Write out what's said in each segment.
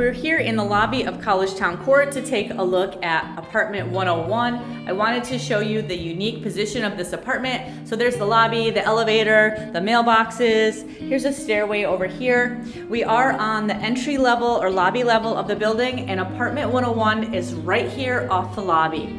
We're here in the lobby of Collegetown Court to take a look at apartment 101. I wanted to show you the unique position of this apartment. So there's the lobby, the elevator, the mailboxes. Here's a stairway over here. We are on the entry level or lobby level of the building, and apartment 101 is right here off the lobby.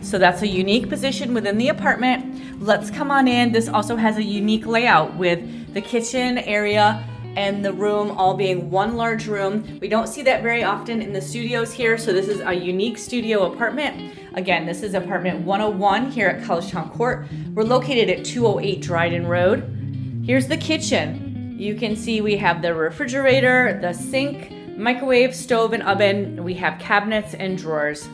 So that's a unique position within the apartment. Let's come on in. This also has a unique layout with the kitchen area and the room all being one large room. We don't see that very often in the studios here, so this is a unique studio apartment. Again, this is apartment 101 here at Collegetown Court. We're located at 208 Dryden Road. Here's the kitchen. You can see we have the refrigerator, the sink, microwave, stove, and oven. We have cabinets and drawers.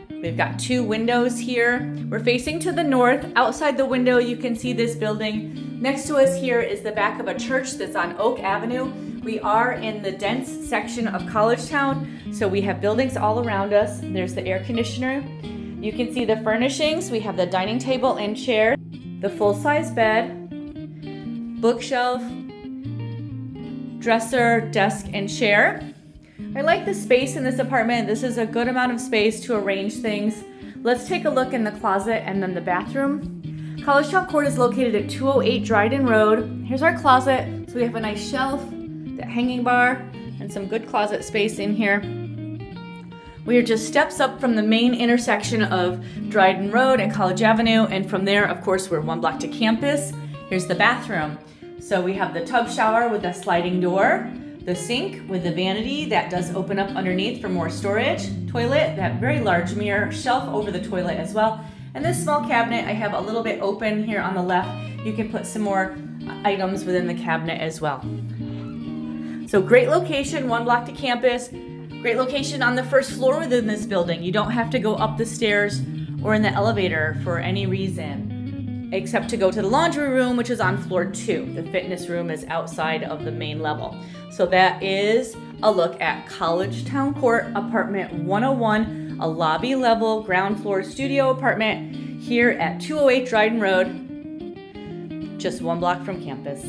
We've got two windows here. We're facing to the north. Outside the window, you can see this building. Next to us here is the back of a church that's on Oak Avenue. We are in the dense section of Collegetown, so we have buildings all around us. There's the air conditioner. You can see the furnishings. We have the dining table and chair, the full-size bed, bookshelf, dresser, desk, and chair. I like the space in this apartment. This is a good amount of space to arrange things. Let's take a look in the closet and then the bathroom. Collegetown Court is located at 208 Dryden Road. Here's our closet. So we have a nice shelf, the hanging bar, and some good closet space in here. We are just steps up from the main intersection of Dryden Road and College Avenue, and from there, of course, we're one block to campus. Here's the bathroom. So we have the tub shower with a sliding door, the sink with the vanity that does open up underneath for more storage, toilet, that very large mirror, shelf over the toilet as well. And this small cabinet I have a little bit open here on the left. You can put some more items within the cabinet as well. So great location, one block to campus. Great location on the first floor within this building. You don't have to go up the stairs or in the elevator for any reason, except to go to the laundry room, which is on floor 2. The fitness room is outside of the main level. So that is a look at Collegetown Court, apartment 101, a lobby level ground floor studio apartment here at 208 Dryden Road, just one block from campus.